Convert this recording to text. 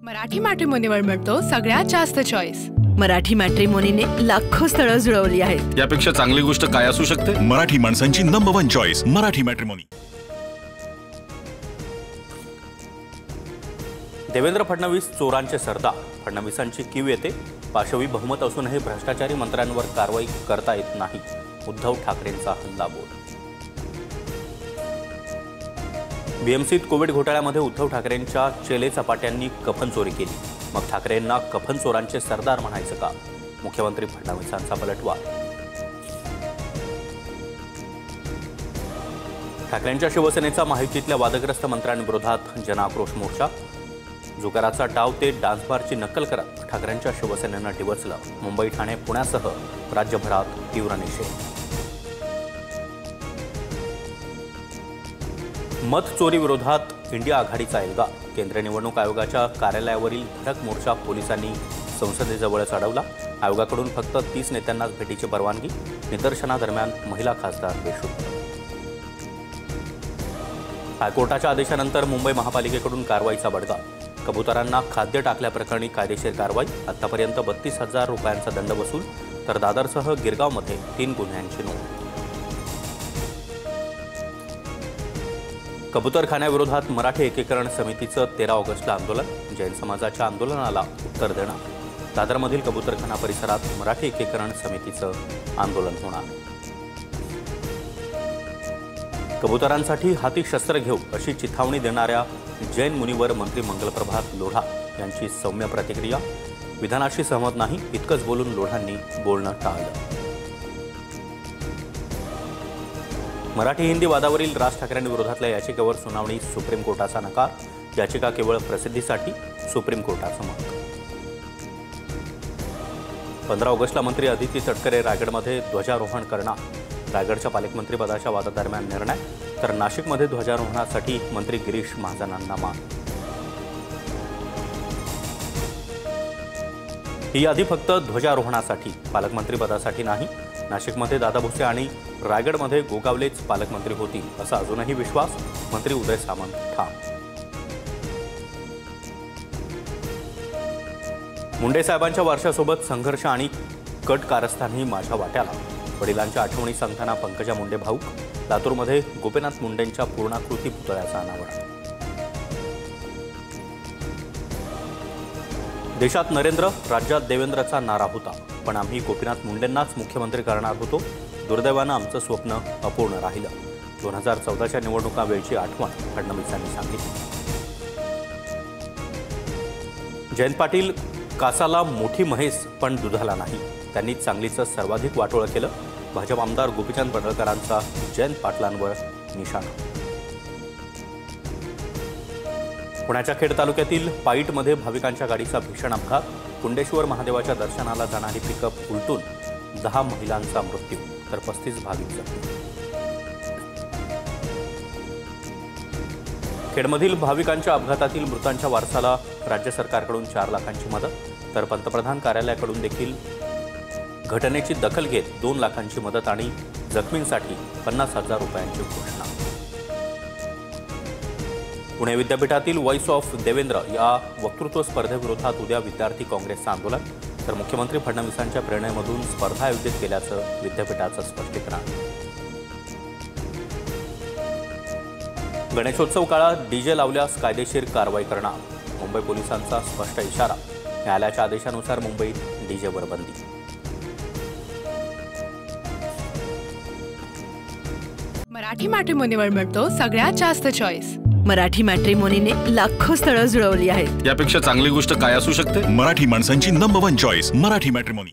मराठी मॅट्रिमोनीवर मिळतो सगळ्यात जास्त चॉईस। मराठी मॅट्रिमोनीने लाखो स्थळं जुळवली आहेत। यापेक्षा चांगली गोष्ट काय असू शकते? मराठी माणसांची number 1 choice Marathi matrimony. Devendra Fadnavis चोरांचे सरदार। फडणवीसांची कीव येते। पाशवी बहुमत असूनही भ्रष्टाचारी मंत्र्यांवर कारवाई करता येत नाही। उद्धव ठाकरेंचा हल्लाबोल। बीएमसीत कोविड घोटाळ्यामध्ये उद्धव ठाकरेंच्या चेले चपाट्यांनी कफन चोरी केली। मग ठाकरेंना कफन चोरांचे सरदार म्हणायचं का? मुख्यमंत्री फडणवीसांचा पलटवार। ठाकरेंच्या शिवसेनेचा महायुतीतल्या वादग्रस्त मंत्र्यांविरोधात जनाक्रोश मोर्चा। जुगाराचा डाव ते डान्स बारची नक्कल करत ठाकरेंच्या शिवसेनेनं डिवचलं। मुंबई, ठाणे, पुण्यासह राज्यभरात तीव्र निषेध। मत चोरी विरोधात इंडिया आघाडीचा एल्गार। केंद्रीय निवडणूक आयोगाच्या कार्यालयावरील धडक मोर्चा पोलिसांनी संसदेजवळच अडवला। आयोगाकडून फक्त 30 नेत्यांनाच भेटीची परवानगी। निदर्शनादरम्यान महिला खासदार बेशुद्ध। हायकोर्टाच्या आदेशानंतर मुंबई महापालिकेकडून कारवाईचा बडगा। कबुतरांना खाद्य टाकल्याप्रकरणी कायदेशीर कारवाई। आतापर्यंत 32,000 रुपयांचा दंड वसूल। तर दादरसह गिरगावमध्ये 3 गुन्ह्यांची नोंद। कबूतरखान्याविरोधात मराठी एकीकरण समितीचं 13 ऑगस्टला आंदोलन। जैन समाजाच्या आंदोलनाला उत्तर देणार। दादरमधील कबूतरखाना परिसरात मराठी एकीकरण समितीचं आंदोलन होणार। कबूतरांसाठी हाती शस्त्र घेऊ अशी चिथावणी देणाऱ्या जैन मुनीवर मंत्री मंगलप्रभात लोढा यांची सौम्य प्रतिक्रिया। विधानाशी सहमत नाही इतकंच बोलून लोढांनी बोलणं टाळलं। मराठी हिंदी वादावरील राज ठाकरेंविरोधातल्या याचिकेवर सुनावणी। सुप्रीम कोर्टाचा नकार। याचिका केवळ प्रसिद्धीसाठी। सुप्रीम कोर्टाचं मत। 15 ऑगस्टला मंत्री अदिती तटकरे रायगडमध्ये ध्वजारोहण करणार। रायगडच्या पालकमंत्रीपदाच्या वादादरम्यान निर्णय। तर नाशिकमध्ये ध्वजारोहणासाठी मंत्री गिरीश महाजनांना मान। ही यादी फक्त ध्वजारोहणासाठी, पालकमंत्रीपदासाठी नाही। नाशिकमध्ये दादा भुसे आणि रायगडमध्ये गोगावलेच पालकमंत्री होतील असा अजूनही विश्वास। मंत्री उदय सामंत ठाम। मुंडे साहेबांच्या वारशासोबत संघर्ष आणि कट कारस्थानही माझ्या वाट्याला। वडिलांच्या आठवणी सांगताना पंकजा मुंडे भाऊक। लातूरमध्ये गोपीनाथ मुंडेंच्या पूर्णाकृती पुतळ्याचं अनावरण। देशात नरेंद्र, राज्यात देवेंद्रचा नारा होता, पण आम्ही गोपीनाथ मुंडेंनाच मुख्यमंत्री करणार होतो। दुर्दैवानं आमचं स्वप्न अपूर्ण राहिलं। 2014च्या निवडणुकावेळची आठवण फडणवीसांनी सांगितली। जयंत पाटील कासाला मोठी म्हैस पण दुधाला नाही। त्यांनी सांगलीचं सर्वाधिक वाटोळं केलं। भाजप आमदार गोपीचंद पडळकरांचा जयंत पाटलांवर निशाणा। पुण्याच्या खेड तालुक्यातील पाईटमध्ये भाविकांच्या गाडीचा भीषण अपघात। कुंडेश्वर महादेवाच्या दर्शनाला जाणारी पिकअप उलटून 10 महिलांचा मृत्यू तर 35 भाविक जखमी। खेडमधील भाविकांच्या अपघातातील मृतांच्या वारसाला राज्य सरकारकडून 4 लाखांची मदत। तर पंतप्रधान कार्यालयाकडून देखील घटनेची दखल घेत 2 लाखांची मदत आणि जखमींसाठी 50,000 रुपयांची घोषणा। पुणे विद्यापीठातील व्हॉइस ऑफ देवेंद्र या वक्तृत्व स्पर्धेविरोधात उद्या विद्यार्थी काँग्रेसचं आंदोलन। तर मुख्यमंत्री फडणवीसांच्या प्रेरणेमधून स्पर्धा आयोजित केल्याचं विद्यापीठाचं स्पष्टीकरण। गणेशोत्सव काळात डीजे लावल्यास कायदेशीर कारवाई करणार। मुंबई पोलिसांचा स्पष्ट इशारा। न्यायालयाच्या आदेशानुसार मुंबईत डीजेवर बंदी। मराठी मॅट्रिमोनीवर मिळतो सगळ्यात जास्त चॉईस। मराठी मॅट्रिमोनीने लाखो स्थळं जुळवली आहेत। यापेक्षा चांगली गोष्ट काय असू शकते? मराठी माणसांची नंबर 1 चॉईस मराठी मॅट्रिमोनी।